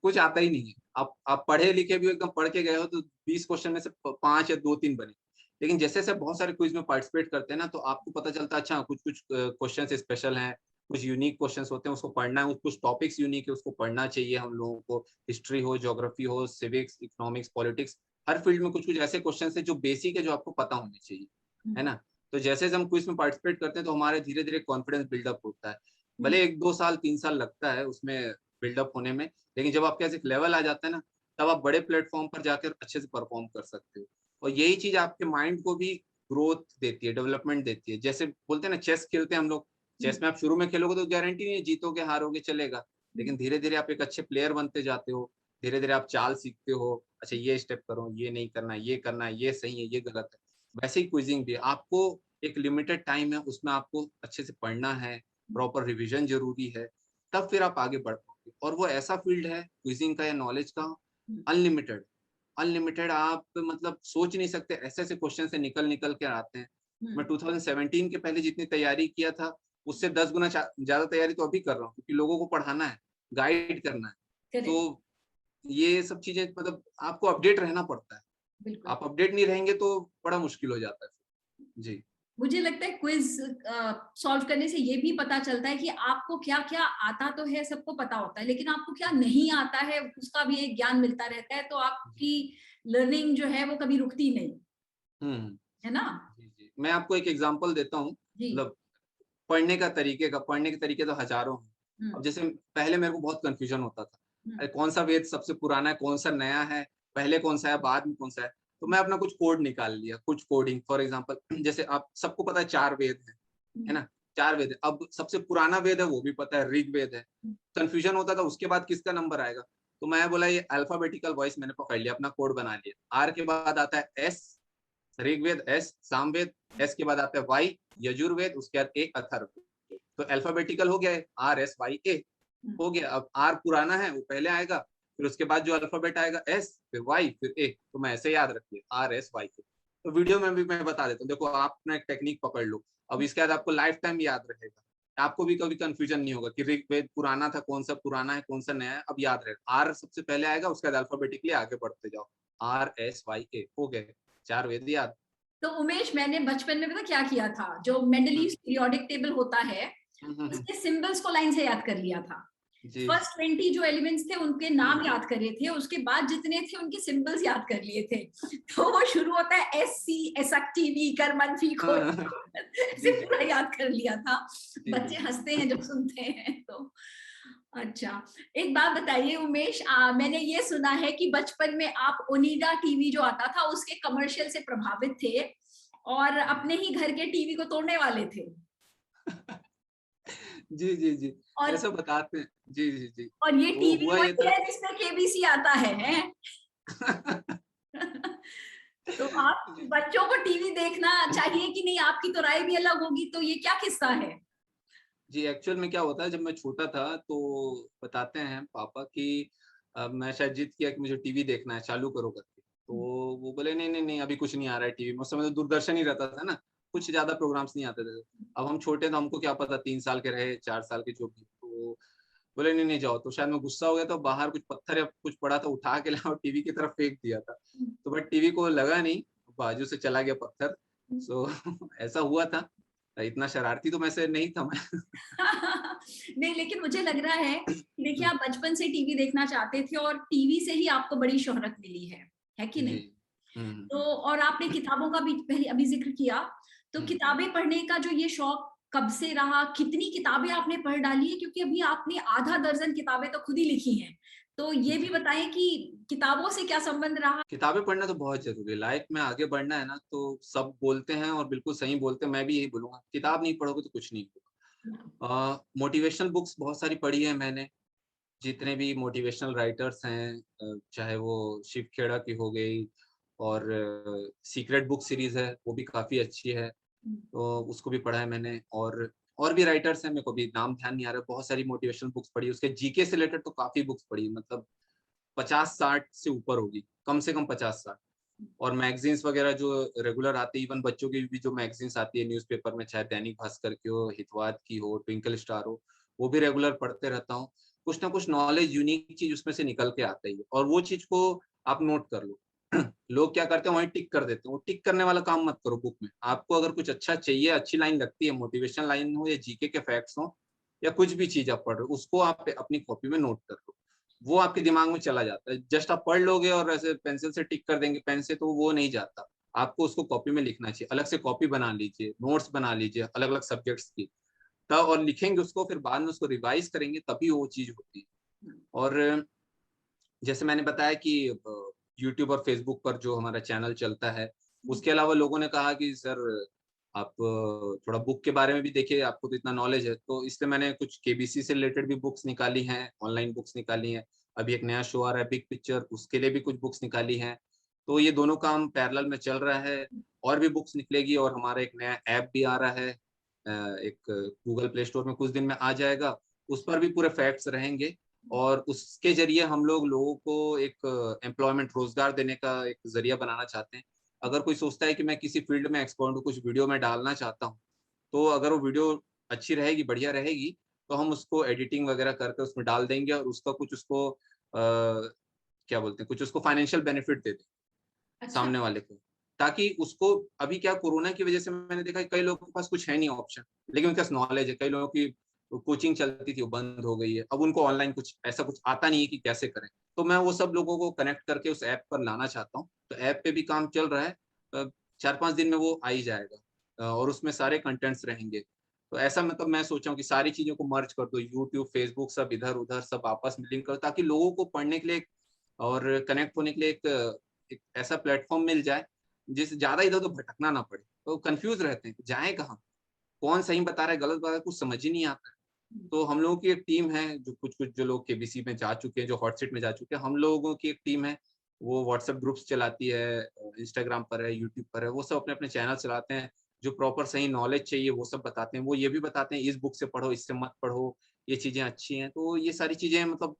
Speaker 1: कुछ आता ही नहीं है। आप पढ़े लिखे भी एकदम पढ़ के गए हो तो 20 क्वेश्चन में से 5 या 2-3 बने। लेकिन जैसे जैसे बहुत सारे क्विज में पार्टिसिपेट करते हैं ना, तो आपको पता चलता है अच्छा कुछ कुछ क्वेश्चन स्पेशल हैं, कुछ यूनिक क्वेश्चंस होते हैं, उसको पढ़ना है, कुछ टॉपिक्स यूनिक है, उसको पढ़ना चाहिए हम लोगों को। हिस्ट्री हो, ज्योग्राफी हो, सिविक्स, इकोनॉमिक्स, पॉलिटिक्स, हर फील्ड में कुछ कुछ ऐसे क्वेश्चन है जो बेसिक है, जो आपको पता होने चाहिए, है ना। तो जैसे जैसे हम क्विज में पार्टिसिपेट करते हैं तो हमारे धीरे धीरे कॉन्फिडेंस बिल्डअप होता है। भले 1-2 साल 3 साल लगता है उसमें बिल्डअप होने में, लेकिन जब आपके पास एक लेवल आ जाता है ना, तब आप बड़े प्लेटफॉर्म पर जाकर अच्छे से परफॉर्म कर सकते हो। और यही चीज आपके माइंड को भी ग्रोथ देती है, डेवलपमेंट देती है। जैसे बोलते हैं ना, चेस खेलते हैं हम लोग, चेस में आप शुरू में खेलोगे तो गारंटी नहीं है जीतोगे हारोगे, चलेगा। लेकिन धीरे धीरे आप एक अच्छे प्लेयर बनते जाते हो, धीरे धीरे आप चाल सीखते हो, अच्छा ये स्टेप करो, ये नहीं करना, ये करना, ये सही है, ये गलत है। वैसे ही क्विजिंग भी है। आपको एक लिमिटेड टाइम है, उसमें आपको अच्छे से पढ़ना है, प्रॉपर रिविजन जरूरी है, तब फिर आप आगे बढ़ पाओगे। और वो ऐसा फील्ड है क्विजिंग का या नॉलेज का, अनलिमिटेड, अनलिमिटेड। आप मतलब सोच नहीं सकते, ऐसे ऐसे क्वेश्चन से निकल निकल के आते हैं। मैं 2017 के पहले जितनी तैयारी किया था, उससे 10 गुना ज्यादा तैयारी तो अभी कर रहा हूँ, क्योंकि लोगों को पढ़ाना है, गाइड करना है। तो ये सब चीजें मतलब आपको अपडेट रहना पड़ता है।
Speaker 2: बिल्कुल।
Speaker 1: आप अपडेट नहीं रहेंगे तो बड़ा मुश्किल हो जाता है। जी
Speaker 2: मुझे लगता है क्विज सॉल्व करने से ये भी पता चलता है कि आपको क्या क्या आता तो है, सबको पता होता है, लेकिन आपको क्या नहीं आता है उसका भी एक ज्ञान मिलता रहता है, तो आपकी लर्निंग जो है वो कभी रुकती नहीं,
Speaker 1: हम्म।
Speaker 2: है ना?
Speaker 1: जी जी, मैं आपको एक एग्जांपल देता हूँ।
Speaker 2: जी।
Speaker 1: मतलब पढ़ने के तरीके तो हजारों हैं। अब जैसे पहले मेरे को बहुत कंफ्यूजन होता था, अरे कौन सा वेद सबसे पुराना है, कौन सा नया है, पहले कौन सा है, बाद में कौन सा है। तो मैं अपना कुछ कोड निकाल लिया, कुछ कोडिंग। फॉर एग्जांपल जैसे आप सबको पता है 4 वेद है ना, 4 वेद है। अब सबसे पुराना वेद है वो भी पता है, ऋग्वेद है। कंफ्यूजन होता था उसके बाद किसका नंबर आएगा। तो मैं बोला ये अल्फाबेटिकल वॉइस मैंने पकड़ लिया, अपना कोड बना लिया। आर के बाद आता है S, Rigveda S, Samaveda S के बाद आता है वाई, यजुर्वेद, उसके बाद ए, अथर्ववेद। तो अल्फाबेटिकल हो गया, आर एस वाई ए हो गया। अब आर पुराना है वो पहले आएगा, फिर उसके बाद जो अल्फाबेट आएगा एस, फिर वाई, फिर ए। तो मैं ऐसे याद रखिए, आर एस वाई ए। तो वीडियो में भी मैं बता देता हूँ, देखो आप अपना एक टेक्निक पकड़ लो। अब इसके बाद आपको लाइफ टाइम याद रहेगा, आपको भी कभी कंफ्यूजन नहीं होगा कि ऋग्वेद पुराना था, कौन सा पुराना है कौन सा नया है। अब याद रहेगा, आर सबसे पहले आएगा, उसके बाद अल्फाबेटिकली आगे बढ़ते जाओ, आर एस वाई ए हो गए 4 वेद याद।
Speaker 2: तो उमेश, मैंने बचपन में पता क्या किया था, जो मेंडलीव्स पीरियोडिक टेबल होता है
Speaker 1: हम्म।
Speaker 2: उसके सिंबल्स को लाइन से याद कर लिया था।
Speaker 1: जी
Speaker 2: फर्स्ट 20 जो एलिमेंट्स थे उनके नाम याद करे थे, उसके बाद जितने थे उनके सिंबल्स याद कर लिए थे। तो वो शुरू होता है एस सी, एसक्टीवी, कर, मनफी, खोट,
Speaker 1: जी
Speaker 2: ऐसे
Speaker 1: जी
Speaker 2: पूरा याद कर लिया था।
Speaker 1: जी
Speaker 2: बच्चे
Speaker 1: जी।
Speaker 2: हंसते हैं जब सुनते हैं तो। अच्छा, एक बात बताइए उमेश, मैंने ये सुना है कि बचपन में आप ओनिडा टीवी जो आता था उसके कमर्शियल से प्रभावित थे और अपने ही घर के टीवी को तोड़ने वाले थे।
Speaker 1: जी जी जी,
Speaker 2: और
Speaker 1: ऐसा बताते हैं। जी जी जी।
Speaker 2: ये
Speaker 1: वो
Speaker 2: टीवी
Speaker 1: हुआ ये
Speaker 2: वही
Speaker 1: था।
Speaker 2: है जिसमें केबीसी आता है? तो आप बच्चों को टीवी देखना चाहिए कि नहीं? आपकी तो राय भी अलग होगी, तो ये क्या किस्सा है?
Speaker 1: जी, एक्चुअल में क्या होता है, जब मैं छोटा था तो बताते हैं पापा कि मैं शायद जिद किया कि मुझे टीवी देखना है, चालू करो करके। तो वो बोले नहीं नहीं नहीं, अभी कुछ नहीं आ रहा है टीवी में। उस समय तो दूरदर्शन ही रहता था ना, कुछ ज्यादा प्रोग्राम्स नहीं आते थे। अब हम छोटे थे, हमको क्या पता, 3 साल के रहे, 4 साल के, जो भी। तो बोले नहीं नहीं जाओ। तो शायद मैं गुस्सा हो गया, तो बाहर कुछ पत्थर या कुछ पड़ा था, उठा के लाया और टीवी की तरफ फेंक दिया था। तो बट टीवी को लगा नहीं, बाजू से चला गया पत्थर। सो ऐसा हुआ था। इतना शरारती तो मैं से नहीं था मैं।
Speaker 2: नहीं, लेकिन मुझे लग रहा है कि देखिए आप बचपन से टीवी देखना चाहते थे और टीवी से ही आपको बड़ी शोहरत मिली है कि
Speaker 1: जी।
Speaker 2: नहीं? तो और आपने किताबों का भी पहले अभी ज़िक्र किया, तो किताबें पढ़ने का जो ये शौक कब से रहा? कितनी किताबें आपने पढ़ डाली है? क्योंकि अभी आपने आधा दर्जन किताबें तो खुद ही लिखी हैं। तो ये भी
Speaker 1: जी।
Speaker 2: बताएँ कि किताबों से क्या संबंध रहा?
Speaker 1: किताबें पढ़ना तो बहुत ज़रूरी है। लाइफ में आगे बढ़ना है ना, तो सब बोलते हैं और बिल्कुल सही बोलते हैं, मैं भी यही बोलूँगा, किताब नहीं पढ़ोगे तो कुछ नहीं होगा। मोटिवेशनल बुक्स बहुत सारी पढ़ी है मैंने, जितने भी मोटिवेशनल राइटर्स हैं, चाहे वो शिव खेड़ा की हो गई और सीक्रेट बुक सीरीज़ है, वो भी काफ़ी अच्छी है, तो उसको भी पढ़ा है मैंने। और भी राइटर्स हैं, मेरे को अभी नाम ध्यान नहीं आ रहा, बहुत सारी मोटिवेशनल बुक्स पढ़ी है। उसके जीके से रिलेटेड तो काफ़ी बुक्स पढ़ी है, मतलब 50-60 से ऊपर होगी, कम से कम 50-60। और मैगज़ीन्स वग़ैरह जो रेगुलर आती है, इवन बच्चों की भी जो मैगज़ीन्स आती है न्यूज़पेपर में, चाहे दैनिक भास्कर की हो, हितवाद की हो, ट्विंकल स्टार हो, वो भी रेगुलर पढ़ते रहता हूँ। कुछ ना कुछ नॉलेज यूनिक चीज़ उसमें से निकल के आता ही है और वो चीज़ को आप नोट कर लो। लोग क्या करते हैं, वहीं टिक कर देते हैं, वो टिक करने वाला काम मत करो बुक में। आपको अगर कुछ अच्छा चाहिए, अच्छी लाइन लगती है, मोटिवेशनल लाइन हो या जीके के फैक्ट्स हों या कुछ भी चीज़ आप पढ़ रहे हो, उसको आप अपनी कॉपी में नोट कर लो। वो आपके दिमाग में चला जाता है। जस्ट आप पढ़ लोगे और ऐसे पेंसिल से टिक कर देंगे पेन से, तो वो नहीं जाता। आपको उसको कॉपी में लिखना चाहिए। अलग से कॉपी बना लीजिए, नोट्स बना लीजिए अलग-अलग सब्जेक्ट्स की। तब और लिखेंगे उसको, फिर बाद में उसको रिवाइज़ करेंगे, तभी वो चीज़ होती है। और जैसे मैंने बताया कि यूट्यूब और फ़ेसबुक पर जो हमारा चैनल चलता है, उसके अलावा लोगों ने कहा कि सर आप थोड़ा बुक के बारे में भी देखिए, आपको तो इतना नॉलेज है। तो इसलिए मैंने कुछ केबीसी से रिलेटेड भी बुक्स निकाली हैं, ऑनलाइन बुक्स निकाली हैं। अभी एक नया शो आ रहा है बिग पिक्चर, उसके लिए भी कुछ बुक्स निकाली हैं। तो ये दोनों काम पैरेलल में चल रहा है। और भी बुक्स निकलेगी और हमारा एक नया ऐप भी आ रहा है। एक गूगल प्ले स्टोर में कुछ दिन में आ जाएगा। उस पर भी पूरे फैक्ट्स रहेंगे और उसके ज़रिए हम लोगों को एक एम्प्लॉयमेंट रोज़गार देने का एक ज़रिया बनाना चाहते हैं। अगर कोई सोचता है कि मैं किसी फ़ील्ड में एक्सपर्ट हूँ, कुछ वीडियो मैं डालना चाहता हूँ, तो अगर वो वीडियो अच्छी रहेगी, बढ़िया रहेगी, तो हम उसको एडिटिंग वगैरह करके उसमें डाल देंगे और उसका कुछ उसको क्या बोलते हैं, कुछ उसको फाइनेंशियल बेनिफिट दे दें
Speaker 2: अच्छा।
Speaker 1: सामने वाले को। ताकि उसको अभी क्या कोरोना की वज़ह से मैंने देखा है कई लोगों के पास कुछ है नहीं ऑप्शन, लेकिन उनके पास नॉलेज है। कई लोगों की कोचिंग चलती थी, वो बंद हो गई है। अब उनको ऑनलाइन कुछ ऐसा कुछ आता नहीं है कि कैसे करें। तो मैं वो सब लोगों को कनेक्ट करके उस ऐप पर लाना चाहता हूँ। तो ऐप पे भी काम चल रहा है। 4-5 दिन में वो आ ही जाएगा और उसमें सारे कंटेंट्स रहेंगे। तो ऐसा मतलब मैं सोचा हूँ कि सारी चीज़ों को मर्ज कर दो, यूट्यूब, फेसबुक सब इधर-उधर सब आपस में लिंक करो ताकि लोगों को पढ़ने के लिए और कनेक्ट होने के लिए एक ऐसा प्लेटफ़ॉर्म मिल जाए, जिससे ज़्यादा इधर-उधर भटकना ना पड़े। तो कन्फ्यूज़ रहते हैं कि जाएँ कहाँ? कौन सही बता रहा है, गलत बता रहा है, कुछ समझ ही नहीं आता है। तो हम लोगों की एक टीम है, जो कुछ-कुछ जो लोग केबीसी में जा चुके हैं, जो हॉट सीट में जा चुके हैं, हम लोगों की एक टीम है, वो व्हाट्सएप ग्रुप्स चलाती है, इंस्टाग्राम पर है, यूट्यूब पर है, वो सब अपने-अपने चैनल चलाते हैं, जो प्रॉपर सही नॉलेज चाहिए वो सब बताते हैं। वो ये भी बताते हैं इस बुक से पढ़ो, इससे मत पढ़ो, ये चीज़ें अच्छी हैं। तो ये सारी चीज़ें मतलब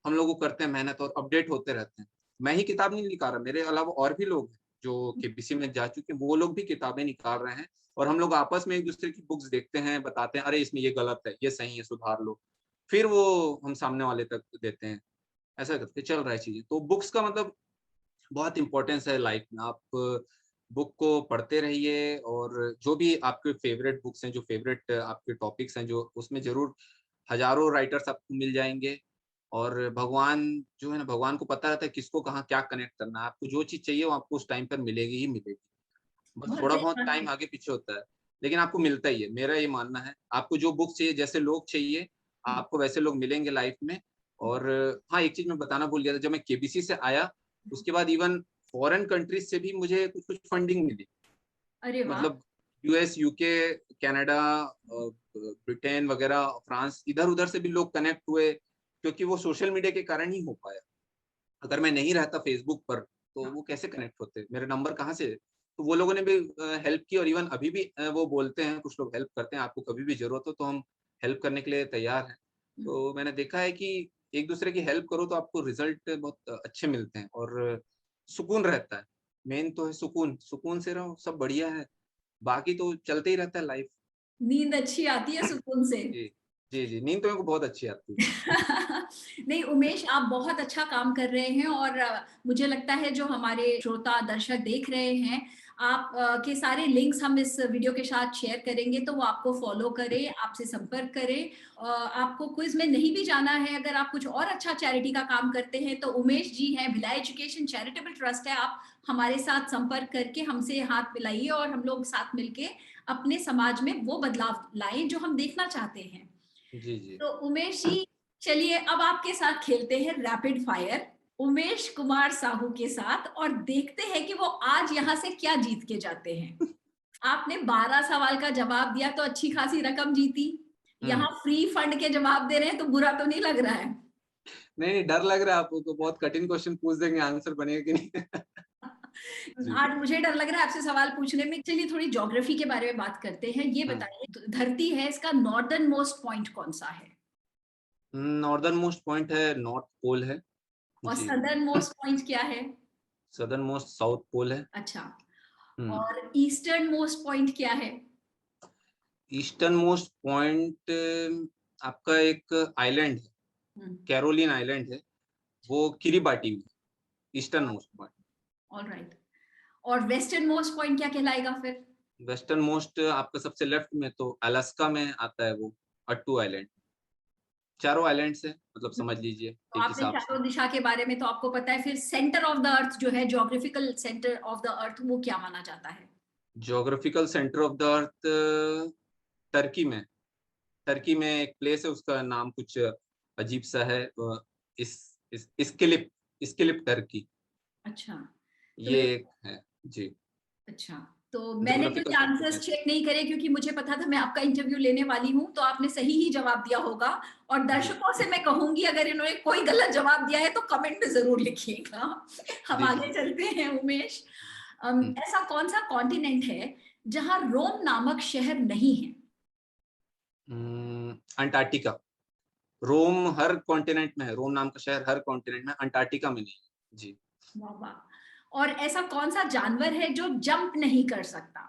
Speaker 1: हम लोग वो करते हैं मेहनत और अपडेट होते रहते हैं। मैं ही किताब नहीं निकाल रहा, मेरे अलावा और भी लोग हैं, जो केबीसी में जा चुके हैं, वो लोग भी किताबें निकाल रहे हैं और हम लोग आपस में एक-दूसरे की बुक्स देखते हैं, बताते हैं, अरे इसमें ये गलत है, ये सही है, सुधार लो। फिर वो हम सामने वाले तक देते हैं। ऐसा करके चल रहा है चीज़ें। तो बुक्स का मतलब बहुत इम्पोर्टेंस है लाइफ में। आप बुक को पढ़ते रहिए और जो भी आपके फ़ेवरेट बुक्स हैं, जो फ़ेवरेट आपके टॉपिक्स हैं, जो उसमें ज़रूर हज़ारों राइटर्स आपको मिल जाएँगे और भगवान जो है ना, भगवान को पता रहता है किसको कहाँ क्या कनेक्ट करना है। आपको जो चीज़ चाहिए वो आपको उस टाइम पर मिलेगी ही मिलेगी। बस
Speaker 2: बहुत
Speaker 1: थोड़ा
Speaker 2: सही
Speaker 1: बहुत
Speaker 2: बात है।
Speaker 1: टाइम आगे-पीछे होता है, लेकिन आपको मिलता ही है, मेरा ये मानना है। आपको जो बुक चाहिए, जैसे लोग चाहिए, आपको वैसे लोग मिलेंगे लाइफ़ में। और हाँ, एक चीज़ मैं बताना भूल गया था, जब मैं केबीसी से आया, उसके बाद इवन फॉरेन कंट्रीज़ से भी मुझे कुछ-कुछ फंडिंग मिली।
Speaker 2: अरे वाह!
Speaker 1: मतलब यूएस, यूके, कनाडा, ब्रिटेन वगैरह, फ्रांस, इधर-उधर से भी लोग कनेक्ट हुए, क्योंकि वो सोशल मीडिया के कारण ही हो पाया। अगर मैं नहीं रहता फ़ेसबुक पर, तो वो कैसे कनेक्ट होते? मेरे नंबर कहाँ से? तो वो लोगों ने भी हेल्प की और इवन अभी भी वो बोलते हैं, कुछ लोग हेल्प करते हैं, आपको कभी भी ज़रूरत हो तो हम हेल्प करने के लिए तैयार हैं। तो मैंने देखा है कि एक-दूसरे की हेल्प करो तो आपको रिज़ल्ट बहुत अच्छे मिलते हैं और सुकून रहता है। मेन तो है सुकून, सुकून से रहो, सब बढ़िया है। बाकी तो चलते ही रहता है लाइफ़।
Speaker 2: नींद अच्छी आती है सुकून से।
Speaker 1: जी। जी, जी, नींद तो मेरे को बहुत अच्छी आती है।
Speaker 2: नहीं उमेश, आप बहुत अच्छा काम कर रहे हैं और मुझे लगता है जो हमारे श्रोता दर्शक देख रहे हैं, आप के सारे लिंक्स हम इस वीडियो के साथ शेयर करेंगे, तो वो आपको फॉलो करे, आपसे संपर्क करे। आपको क्विज में नहीं भी जाना है, अगर आप कुछ और अच्छा चैरिटी का काम करते हैं तो उमेश जी हैं, भिलाई एजुकेशन चैरिटेबल ट्रस्ट है, आप हमारे साथ संपर्क करके हमसे हाथ मिलाइए और हम लोग साथ मिलके अपने समाज में वो बदलाव लाएं जो हम देखना चाहते हैं।
Speaker 1: जी जी।
Speaker 2: तो उमेश जी, चलिए अब आपके साथ खेलते हैं रैपिड फायर उमेश कुमार साहू के साथ, और देखते हैं कि वो आज यहाँ से क्या जीत के जाते हैं। आपने 12 सवाल का जवाब दिया तो अच्छी खासी रकम जीती। यहाँ फ्री फंड के जवाब दे रहे हैं तो बुरा तो नहीं लग रहा है?
Speaker 1: नहीं, डर लग रहा है आपको, बहुत कठिन क्वेश्चन पूछ देंगे, आंसर बनेगा कि नहीं। जी।
Speaker 2: आज मुझे डर लग रहा है आपसे सवाल पूछने में। चलिए थोड़ी ज्योग्राफी के बारे में बात करते हैं। ये बताइए, धरती है, इसका नॉर्दर्न मोस्ट पॉइंट कौन सा है?
Speaker 1: नॉर्दर्न मोस्ट पॉइंट है, नॉर्थ पोल है।
Speaker 2: और
Speaker 1: जी।
Speaker 2: सदर्न मोस्ट पॉइंट क्या है?
Speaker 1: सदर्न मोस्ट साउथ पोल है।
Speaker 2: अच्छा, और ईस्टर्न मोस्ट पॉइंट क्या है?
Speaker 1: ईस्टर्न मोस्ट पॉइंट आपका एक आइलैंड है, कैरोलिन आइलैंड है, वो किरिबाटी में, ईस्टर्न मोस्ट पॉइंट।
Speaker 2: ऑलराइट। और वेस्टर्न मोस्ट पॉइंट क्या कहलाएगा फिर?
Speaker 1: वेस्टर्न मोस्ट आपका सबसे लेफ्ट में तो अलास्का में आता है, वो अट्टू आइलैंड। चारों आइलैंड है, मतलब समझ लीजिए
Speaker 2: तो
Speaker 1: एक
Speaker 2: आपने
Speaker 1: हिसाब से।
Speaker 2: चारों दिशा के बारे में तो आपको पता है। फिर सेंटर ऑफ द अर्थ जो है, geographical centre of the earth, वो क्या माना जाता है?
Speaker 1: Geographical centre of the earth Turkey में, टर्की में एक प्लेस है, उसका नाम कुछ अजीब सा है, इस्किलिप, इस्किलिप टर्की,
Speaker 2: अच्छा, तो
Speaker 1: ये एक है। जी।
Speaker 2: अच्छा, तो मैंने
Speaker 1: ज्योग्राफिकल
Speaker 2: भी
Speaker 1: सेंटर
Speaker 2: आंसर्स
Speaker 1: कहते
Speaker 2: चेक नहीं करे क्योंकि मुझे पता था मैं आपका इंटरव्यू लेने वाली हूँ, तो आपने सही ही जवाब दिया होगा। और
Speaker 1: हैं। जी
Speaker 2: दर्शकों से मैं कहूंगी, अगर इन्होंने कोई गलत जवाब दिया है तो कमेंट में जरूर लिखिएगा। हम
Speaker 1: जी
Speaker 2: आगे
Speaker 1: जी।
Speaker 2: चलते हैं उमेश।
Speaker 1: हम्म,
Speaker 2: ऐसा कौन सा कॉन्टिनेंट है जहां रोम नामक शहर नहीं है?
Speaker 1: अंटार्कटिका। रोम हर कॉन्टिनेंट में है, रोम नाम का शहर हर कॉन्टिनेंट में, अंटार्कटिका में नहीं है। जी।
Speaker 2: वाह वाह। और ऐसा कौन सा जानवर है जो जंप नहीं कर सकता?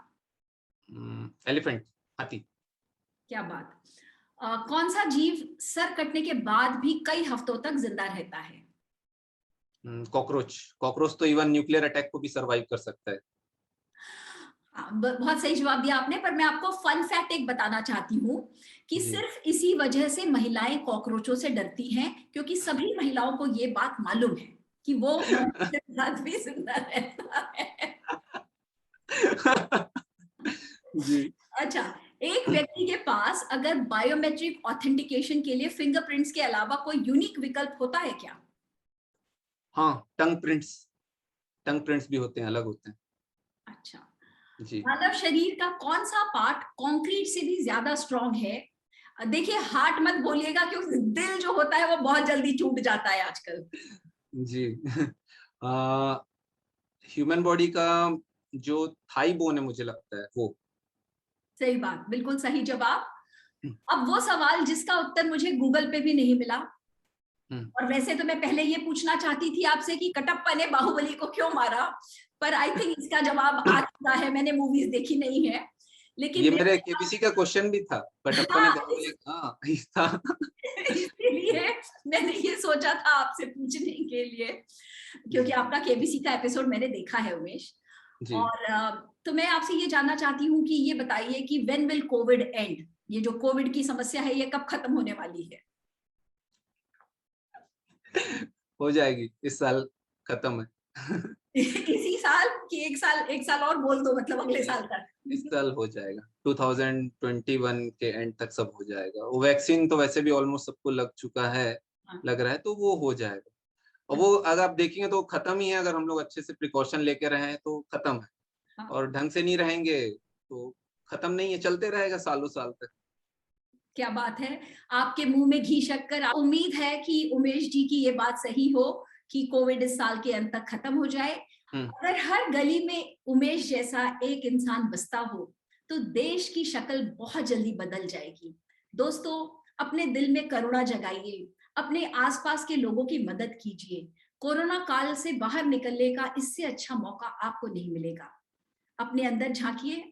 Speaker 1: एलिफेंट, हाथी।
Speaker 2: क्या बात। कौन सा जीव सर कटने के बाद भी कई हफ्तों तक जिंदा रहता है?
Speaker 1: कॉकरोच। कॉकरोच तो इवन न्यूक्लियर अटैक को भी सरवाइव कर सकता है।
Speaker 2: बहुत सही जवाब दिया आपने। पर मैं आपको फन फैक्ट एक बताना चाहती हूँ कि
Speaker 1: जी।
Speaker 2: सिर्फ इसी वजह से महिलाएं कॉकरोचों से डरती हैं, क्योंकि सभी महिलाओं को ये बात मालूम है कि वो मरने के बाद भी जिंदा रहता है।
Speaker 1: जी।
Speaker 2: अच्छा, एक व्यक्ति के पास अगर बायोमेट्रिक ऑथेंटिकेशन के लिए फिंगरप्रिंट्स के अलावा कोई यूनिक विकल्प होता है क्या?
Speaker 1: हाँ, टंग प्रिंट्स, टंग प्रिंट्स भी होते हैं, अलग होते हैं।
Speaker 2: अच्छा,
Speaker 1: जी।
Speaker 2: मानव शरीर का कौन सा पार्ट कंक्रीट से भी ज्यादा स्ट्रांग है? देखिए, हार्ट मत बोलिएगा क्योंकि दिल जो होता है वो बहुत जल्दी टूट जाता है आजकल।
Speaker 1: जी। ह्यूमन बॉडी का जो थाई बोन है, मुझे लगता है वो।
Speaker 2: सही बात, बिल्कुल सही जवाब। अब वो सवाल जिसका उत्तर मुझे गूगल पे भी नहीं मिला, और वैसे तो मैं पहले ये पूछना चाहती थी आपसे कि कटप्पा ने बाहुबली को क्यों मारा, पर आई थिंक इसका जवाब आ चुका है। मैंने मूवीज देखी नहीं है, लेकिन
Speaker 1: ये मेरे केबीसी का क्वेश्चन भी था, कटप्पा ने
Speaker 2: हाँ,
Speaker 1: बाहुबली, हाँ था।
Speaker 2: इसीलिए मैंने ये सोचा था आपसे पूछने के लिए, क्योंकि आपका केबीसी का एपिसोड मैंने देखा है उमेश।
Speaker 1: जी।
Speaker 2: और तो मैं आपसे ये जानना चाहती हूँ कि ये बताइए कि व्हेन विल कोविड एंड? ये जो कोविड की समस्या है ये कब खत्म होने वाली है?
Speaker 1: हो जाएगी, इस साल खत्म है।
Speaker 2: इसी साल की? एक साल और बोल दो, मतलब अगले
Speaker 1: इस
Speaker 2: साल तक।
Speaker 1: इस साल हो जाएगा, 2021 के एंड तक सब हो जाएगा। वो वैक्सीन तो वैसे भी ऑलमोस्ट सबको लग चुका है,
Speaker 2: हाँ,
Speaker 1: लग रहा है, तो वो हो जाएगा। और वो अगर आप देखेंगे तो खत्म ही है, अगर हम लोग अच्छे से प्रिकॉशन लेके रहे तो खत्म है।
Speaker 2: हाँ।
Speaker 1: और ढंग से नहीं रहेंगे तो खत्म नहीं है, चलते रहेगा सालों साल तक।
Speaker 2: क्या बात है, आपके मुंह में घी शक्कर। उम्मीद है कि उमेश जी की ये बात सही हो कि कोविड इस साल के अंत तक खत्म हो जाए। अगर हर गली में उमेश जैसा एक इंसान बसता हो तो देश की शक्ल बहुत जल्दी बदल जाएगी। दोस्तों, अपने दिल में करुणा जगाइए, अपने आसपास के लोगों की मदद कीजिए। कोरोना काल से बाहर निकलने का इससे अच्छा मौका आपको नहीं मिलेगा। अपने अंदर झांकिए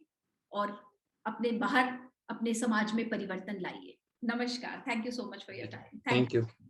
Speaker 2: और अपने बाहर अपने समाज में परिवर्तन लाइए। नमस्कार, thank you so much for your time. Thank
Speaker 1: thank
Speaker 2: you.
Speaker 1: You.